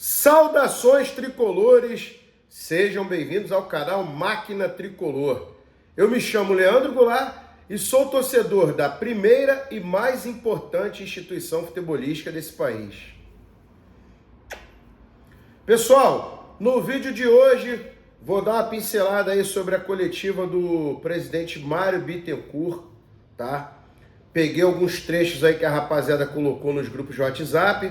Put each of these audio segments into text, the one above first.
Saudações tricolores, sejam bem-vindos ao canal Máquina Tricolor. Eu me chamo Leandro Goulart e sou torcedor da primeira e mais importante instituição futebolística desse país. Pessoal, no vídeo de hoje vou dar uma pincelada aí sobre a coletiva do presidente Mário Bittencourt, tá? Peguei alguns trechos aí que a rapaziada colocou nos grupos de WhatsApp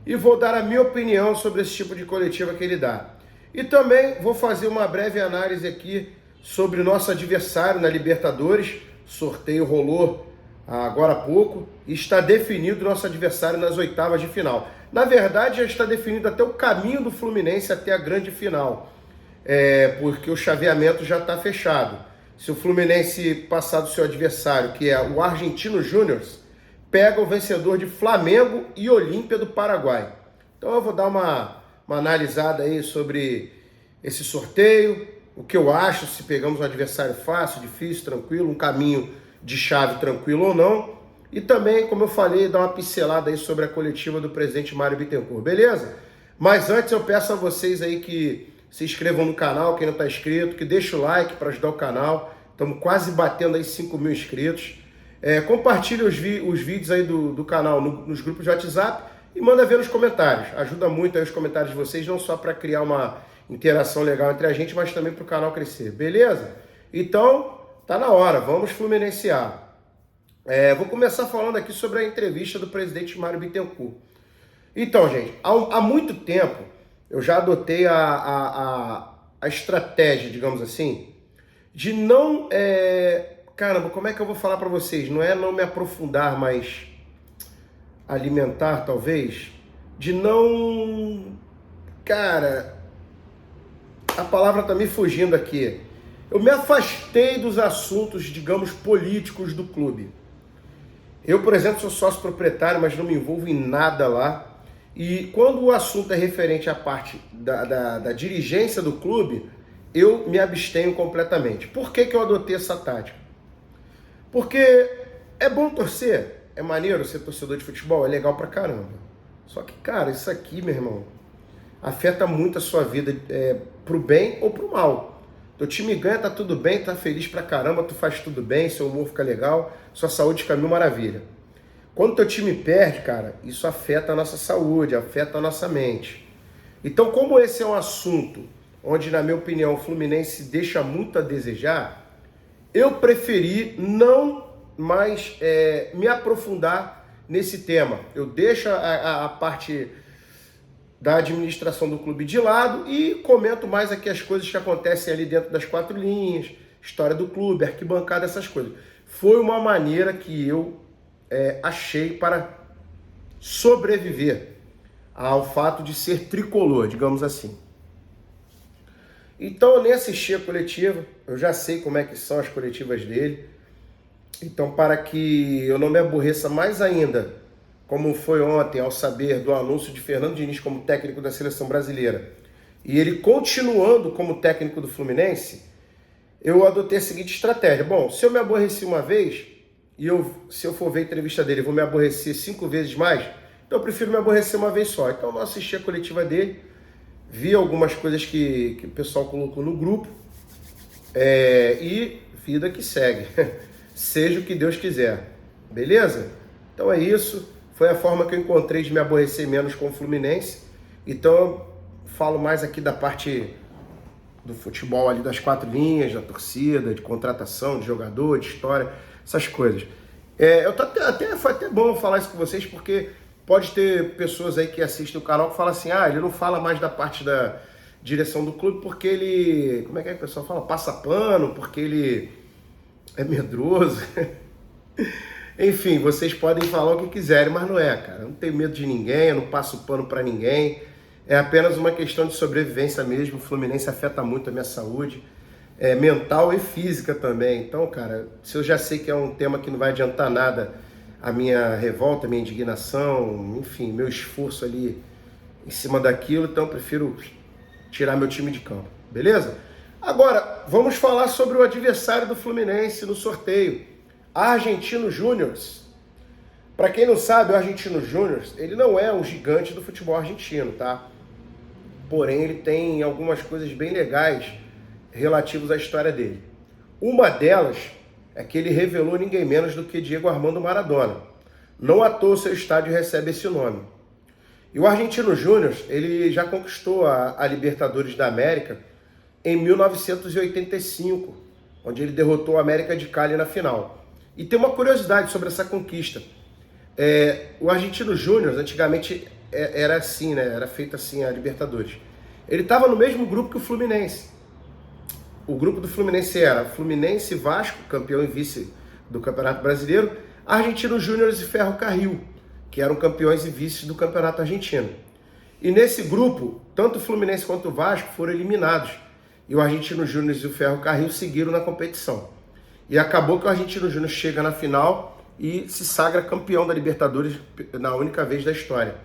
e vou dar a minha opinião sobre esse tipo de coletiva que ele dá. E também vou fazer uma breve análise aqui sobre o nosso adversário na Libertadores. Sorteio rolou agora há pouco e está definido o nosso adversário nas oitavas de final. Na verdade, já está definido até o caminho do Fluminense até a grande final, porque o chaveamento já está fechado. Se o Fluminense passar do seu adversário, que é o Argentino Júnior, pega o vencedor de Flamengo e Olímpia do Paraguai. Então eu vou dar uma analisada aí sobre esse sorteio, o que eu acho, se pegamos um adversário fácil, difícil, tranquilo, um caminho de chave tranquilo ou não. E também, como eu falei, dar uma pincelada aí sobre a coletiva do presidente Mário Bittencourt, beleza? Mas antes eu peço a vocês aí que se inscrevam no canal, quem não está inscrito, que deixe o like para ajudar o canal. Estamos quase batendo aí 5 mil inscritos. Compartilhe os vídeos aí do canal nos grupos de WhatsApp e manda ver nos comentários. Ajuda muito aí os comentários de vocês, não só para criar uma interação legal entre a gente, mas também para o canal crescer, beleza? Então, tá na hora, vamos fluminensear. Vou começar falando aqui sobre a entrevista do presidente Mário Bittencourt. Então, gente, há muito tempo eu já adotei a estratégia, digamos assim, de não... Caramba, como é que eu vou falar para vocês? Não é não me aprofundar, mas alimentar, talvez. De não... Cara, a palavra tá me fugindo aqui. Eu me afastei dos assuntos, digamos, políticos do clube. Eu, por exemplo, sou sócio proprietário, mas não me envolvo em nada lá. E quando o assunto é referente à parte da dirigência do clube, eu me abstenho completamente. Por que eu adotei essa tática? Porque é bom torcer, é maneiro ser torcedor de futebol, é legal pra caramba. Só que, cara, isso aqui, meu irmão, afeta muito a sua vida, pro bem ou pro mal. Teu time ganha, tá tudo bem, tá feliz pra caramba, tu faz tudo bem, seu humor fica legal, sua saúde fica mil maravilha. Quando teu time perde, cara, isso afeta a nossa saúde, afeta a nossa mente. Então, como esse é um assunto onde, na minha opinião, o Fluminense deixa muito a desejar, eu preferi não mais me aprofundar nesse tema. Eu deixo a parte da administração do clube de lado e comento mais aqui as coisas que acontecem ali dentro das quatro linhas, história do clube, arquibancada, essas coisas. Foi uma maneira que eu achei para sobreviver ao fato de ser tricolor, digamos assim. Então eu nem assisti a coletiva, eu já sei como é que são as coletivas dele. Então, para que eu não me aborreça mais ainda, como foi ontem, ao saber do anúncio de Fernando Diniz como técnico da seleção brasileira, e ele continuando como técnico do Fluminense, eu adotei a seguinte estratégia. Bom, se eu me aborreci uma vez, e se eu for ver a entrevista dele, eu vou me aborrecer 5 vezes mais, então eu prefiro me aborrecer uma vez só. Então eu assisti a coletiva dele, vi algumas coisas que o pessoal colocou no grupo, e vida que segue. Seja o que Deus quiser. Beleza? Então é isso. Foi a forma que eu encontrei de me aborrecer menos com o Fluminense. Então eu falo mais aqui da parte do futebol ali, das quatro linhas, da torcida, de contratação, de jogador, de história, essas coisas. Foi até bom falar isso com vocês, porque pode ter pessoas aí que assistem o canal que falam assim, ele não fala mais da parte da direção do clube porque ele, como é que o pessoal fala? Passa pano, porque ele é medroso. Enfim, vocês podem falar o que quiserem, mas não é, cara. Eu não tenho medo de ninguém, eu não passo pano pra ninguém. É apenas uma questão de sobrevivência mesmo. O Fluminense afeta muito a minha saúde, mental e física também. Então, cara, se eu já sei que é um tema que não vai adiantar nada, a minha revolta, a minha indignação, enfim, meu esforço ali em cima daquilo, então eu prefiro tirar meu time de campo, beleza? Agora, vamos falar sobre o adversário do Fluminense no sorteio, Argentino Júnior. Para quem não sabe, o Argentino Júnior, ele não é um gigante do futebol argentino, tá? porém ele tem algumas coisas bem legais relativas à história dele. Uma delas é que ele revelou ninguém menos do que Diego Armando Maradona. Não à toa o seu estádio recebe esse nome. E o Argentino Júnior, ele já conquistou a Libertadores da América em 1985, onde ele derrotou a América de Cali na final. E tem uma curiosidade sobre essa conquista. O Argentino Júnior, antigamente era assim, né? Era feita assim a Libertadores. Ele estava no mesmo grupo que o Fluminense. O grupo do Fluminense era Fluminense, Vasco, campeão e vice do Campeonato Brasileiro, Argentino Júnior e Ferro Carril, que eram campeões e vices do Campeonato Argentino. E nesse grupo, tanto o Fluminense quanto o Vasco foram eliminados. E o Argentino Júnior e o Ferro Carril seguiram na competição. E acabou que o Argentino Júnior chega na final e se sagra campeão da Libertadores na única vez da história.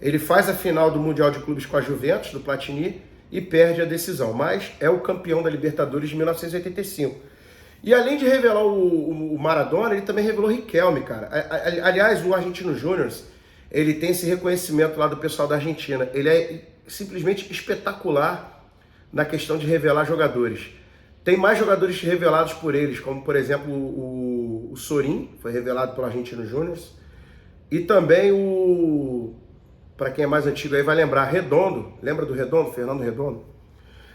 Ele faz a final do Mundial de Clubes com a Juventus, do Platini, e perde a decisão, mas é o campeão da Libertadores de 1985. E além de revelar o Maradona, ele também revelou Riquelme, cara. Aliás, o Argentino Júnior, ele tem esse reconhecimento lá do pessoal da Argentina. Ele é simplesmente espetacular na questão de revelar jogadores. Tem mais jogadores revelados por eles, como por exemplo o Sorin, foi revelado pelo Argentino Júnior, e também para quem é mais antigo aí vai lembrar, Redondo. Lembra do Redondo? Fernando Redondo?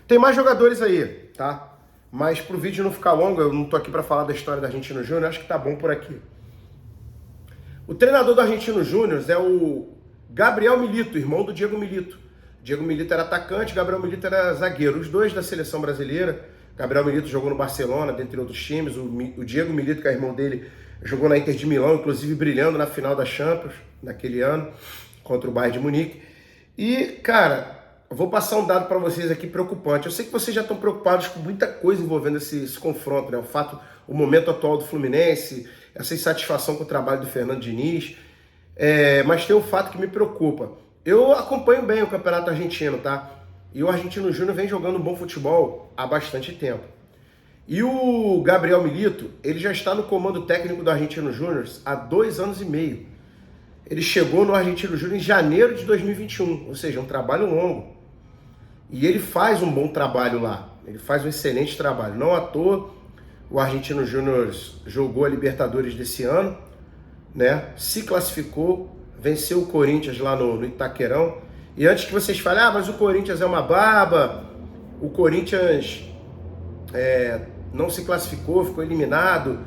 Tem mais jogadores aí, tá? Mas pro vídeo não ficar longo, eu não tô aqui para falar da história do Argentino Júnior, acho que tá bom por aqui. O treinador do Argentino Júnior é o Gabriel Milito, irmão do Diego Milito. Diego Milito era atacante, Gabriel Milito era zagueiro. Os dois da seleção brasileira. Gabriel Milito jogou no Barcelona, dentre outros times. O Diego Milito, que é irmão dele, jogou na Inter de Milão, inclusive brilhando na final da Champions, naquele ano, contra o Bayern de Munique. E, cara, eu vou passar um dado para vocês aqui preocupante. Eu sei que vocês já estão preocupados com muita coisa envolvendo esse confronto, né? O momento atual do Fluminense, essa insatisfação com o trabalho do Fernando Diniz. Mas tem um fato que me preocupa. Eu acompanho bem o Campeonato Argentino, tá? E o Argentino Júnior vem jogando bom futebol há bastante tempo. E o Gabriel Milito, ele já está no comando técnico do Argentino Júnior há 2 anos e meio. Ele chegou no Argentino Júnior em janeiro de 2021, ou seja, um trabalho longo. E ele faz um bom trabalho lá, ele faz um excelente trabalho. Não à toa, o Argentino Júnior jogou a Libertadores desse ano, né? Se classificou, venceu o Corinthians lá no Itaquerão. E antes que vocês falem, mas o Corinthians é uma baba, o Corinthians não se classificou, ficou eliminado.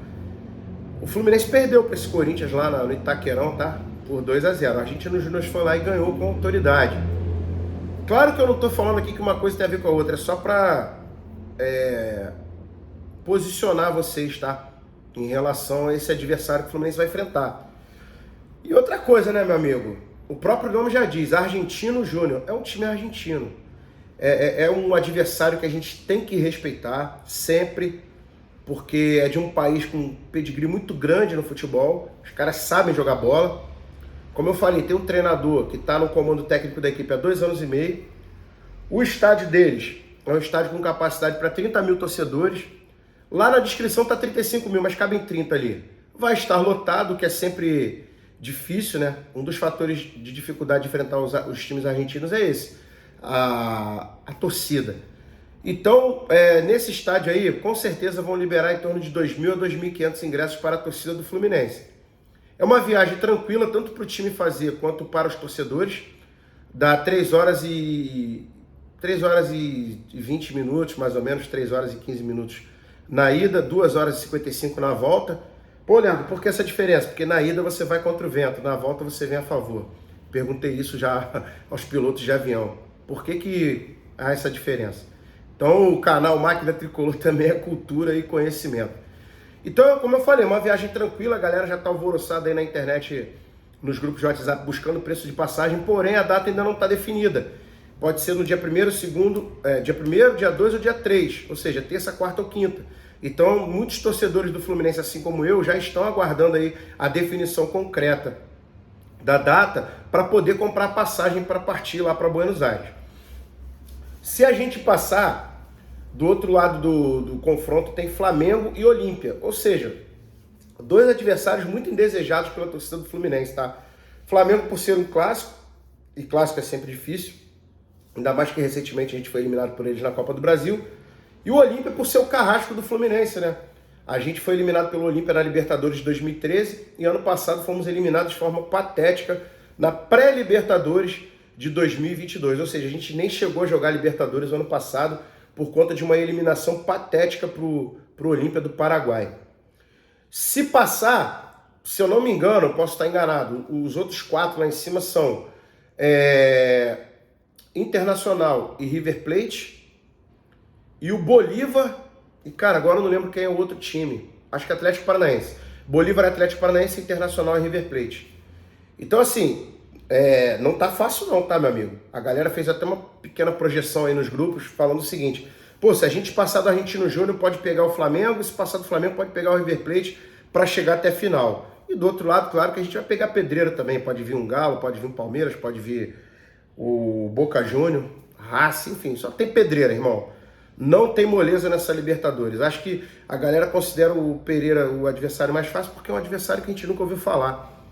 O Fluminense perdeu para esse Corinthians lá no Itaquerão, tá? Por 2-0. O Argentino Júnior foi lá e ganhou com autoridade. Claro que eu não estou falando aqui que uma coisa tem a ver com a outra, é só para posicionar vocês, tá? Em relação a esse adversário que o Fluminense vai enfrentar. E outra coisa, né, meu amigo? O próprio nome já diz, Argentino Júnior. É um time argentino. É um adversário que a gente tem que respeitar sempre, porque é de um país com um pedigree muito grande no futebol. Os caras sabem jogar bola. Como eu falei, tem um treinador que está no comando técnico da equipe há 2 anos e meio. O estádio deles é um estádio com capacidade para 30 mil torcedores. Lá na descrição está 35 mil, mas cabem 30 ali. Vai estar lotado, que é sempre difícil, né? Um dos fatores de dificuldade de enfrentar os times argentinos é esse, a torcida. Então, nesse estádio aí, com certeza vão liberar em torno de 2.000 a 2.500 ingressos para a torcida do Fluminense. É uma viagem tranquila, tanto para o time fazer quanto para os torcedores. Dá 3 horas e 20 minutos, mais ou menos, 3 horas e 15 minutos na ida, 2 horas e 55 na volta. Pô, Leandro, por que essa diferença? Porque na ida você vai contra o vento, na volta você vem a favor. Perguntei isso já aos pilotos de avião. Por que há essa diferença? Então, o canal Máquina Tricolor também é cultura e conhecimento. Então, como eu falei, uma viagem tranquila, a galera já está alvoroçada aí na internet, nos grupos de WhatsApp, buscando preço de passagem, porém a data ainda não está definida. Pode ser no dia 1º, dia 1º, dia 2 ou dia 3, ou seja, terça, quarta ou quinta. Então, muitos torcedores do Fluminense, assim como eu, já estão aguardando aí a definição concreta da data para poder comprar passagem para partir lá para Buenos Aires. Se a gente passar, do outro lado do confronto tem Flamengo e Olímpia, ou seja, 2 adversários muito indesejados pela torcida do Fluminense, tá? Flamengo por ser um clássico, e clássico é sempre difícil. ainda mais que recentemente a gente foi eliminado por eles na Copa do Brasil. E o Olímpia por ser o carrasco do Fluminense, né? A gente foi eliminado pelo Olímpia na Libertadores de 2013 e ano passado fomos eliminados de forma patética na pré-Libertadores de 2022. Ou seja, a gente nem chegou a jogar Libertadores no ano passado por conta de uma eliminação patética pro Olímpia do Paraguai. Se passar, se eu não me engano, eu posso estar enganado, os outros 4 lá em cima são Internacional e River Plate e o Bolívar, e cara, agora eu não lembro quem é o outro time, acho que é Atlético Paranaense. Bolívar, Atlético Paranaense, Internacional e River Plate. Então assim, não tá fácil não, tá, meu amigo? A galera fez até uma pequena projeção aí nos grupos falando o seguinte: pô, se a gente passar do Argentino Júnior pode pegar o Flamengo, se passar do Flamengo pode pegar o River Plate para chegar até a final. E do outro lado, claro que a gente vai pegar pedreira também, pode vir um Galo, pode vir um Palmeiras, pode vir o Boca Júnior, Racing, enfim, só tem pedreira, irmão. Não tem moleza nessa Libertadores. Acho que a galera considera o Pereira o adversário mais fácil porque é um adversário que a gente nunca ouviu falar.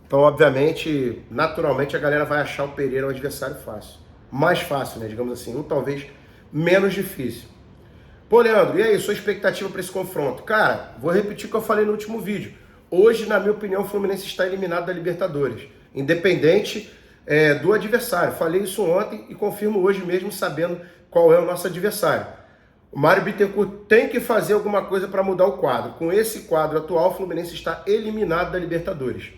Então, obviamente, naturalmente, a galera vai achar o Pereira um adversário fácil. Mais fácil, né? Digamos assim, ou talvez menos difícil. Pô, Leandro, e aí, sua expectativa para esse confronto? Cara, vou repetir o que eu falei no último vídeo. Hoje, na minha opinião, o Fluminense está eliminado da Libertadores, independente do adversário. Falei isso ontem e confirmo hoje mesmo, sabendo qual é o nosso adversário. O Mário Bittencourt tem que fazer alguma coisa para mudar o quadro. Com esse quadro atual, o Fluminense está eliminado da Libertadores.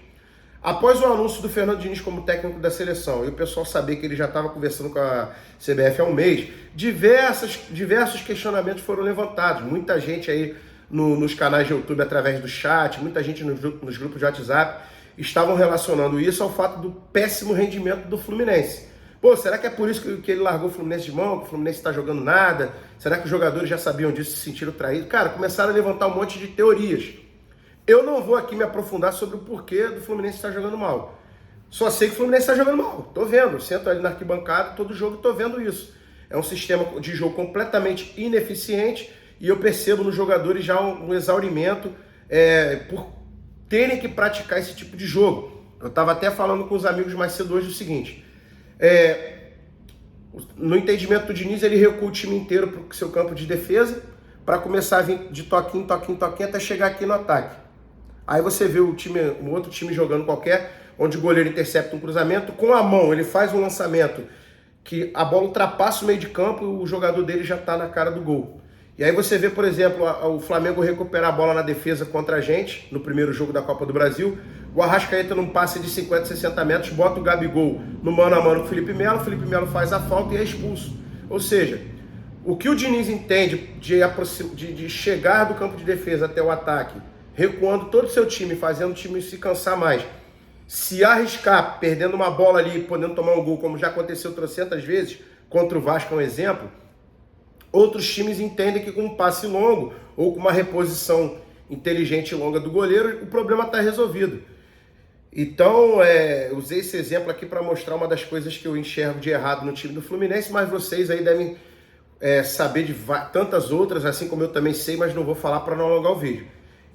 Após o anúncio do Fernando Diniz como técnico da seleção e o pessoal saber que ele já estava conversando com a CBF há um mês, diversos questionamentos foram levantados. Muita gente aí nos canais de YouTube através do chat, muita gente nos grupos de WhatsApp estavam relacionando isso ao fato do péssimo rendimento do Fluminense. Pô, será que é por isso que ele largou o Fluminense de mão, que o Fluminense está jogando nada? Será que os jogadores já sabiam disso e se sentiram traídos? Cara, começaram a levantar um monte de teorias. Eu não vou aqui me aprofundar sobre o porquê do Fluminense estar jogando mal. Só sei que o Fluminense está jogando mal. Tô vendo, sento ali na arquibancada, todo jogo tô vendo isso. É um sistema de jogo completamente ineficiente e eu percebo nos jogadores já um exaurimento por terem que praticar esse tipo de jogo. Eu estava até falando com os amigos mais cedo hoje o seguinte: no entendimento do Diniz, ele recua o time inteiro para o seu campo de defesa para começar a vir de toquinho, toquinho, toquinho até chegar aqui no ataque. Aí você vê um outro time jogando qualquer, onde o goleiro intercepta um cruzamento, com a mão ele faz um lançamento que a bola ultrapassa o meio de campo e o jogador dele já está na cara do gol. E aí você vê, por exemplo, o Flamengo recuperar a bola na defesa contra a gente, no primeiro jogo da Copa do Brasil, o Arrascaeta num passe de 50, 60 metros, bota o Gabigol no mano a mano com o Felipe Melo faz a falta e é expulso. Ou seja, o que o Diniz entende de chegar do campo de defesa até o ataque, recuando todo o seu time, fazendo o time se cansar mais, se arriscar, perdendo uma bola ali, podendo tomar um gol, como já aconteceu trocentas vezes, contra o Vasco é um exemplo, outros times entendem que com um passe longo ou com uma reposição inteligente e longa do goleiro, o problema está resolvido. Então, usei esse exemplo aqui para mostrar uma das coisas que eu enxergo de errado no time do Fluminense, mas vocês aí devem saber de tantas outras, assim como eu também sei, mas não vou falar para não alongar o vídeo.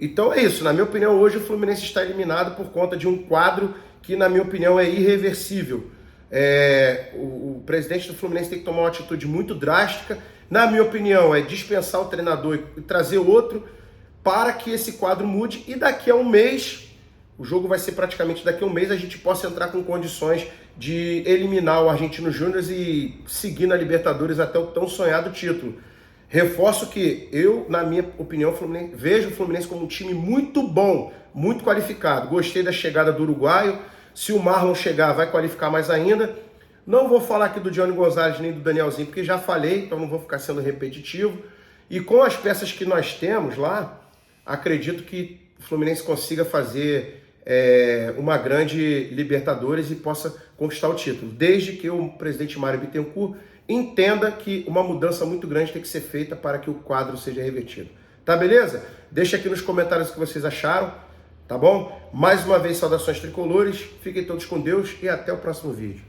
Então é isso, na minha opinião, hoje o Fluminense está eliminado por conta de um quadro que, na minha opinião, é irreversível. O presidente do Fluminense tem que tomar uma atitude muito drástica. Na minha opinião, é dispensar o treinador e trazer outro para que esse quadro mude e daqui a um mês, o jogo vai ser praticamente daqui a um mês, a gente possa entrar com condições de eliminar o Argentino Júnior e seguir na Libertadores até o tão sonhado título. Reforço que eu, na minha opinião, vejo o Fluminense como um time muito bom, muito qualificado. Gostei da chegada do uruguaio. Se o Marlon chegar, vai qualificar mais ainda. Não vou falar aqui do Johnny Gonzalez nem do Danielzinho, porque já falei, então não vou ficar sendo repetitivo. E com as peças que nós temos lá, acredito que o Fluminense consiga fazer uma grande Libertadores e possa conquistar o título. Desde que o presidente Mário Bittencourt entenda que uma mudança muito grande tem que ser feita para que o quadro seja revertido. Tá, beleza? Deixa aqui nos comentários o que vocês acharam, tá bom? Mais uma vez, saudações tricolores, fiquem todos com Deus e até o próximo vídeo.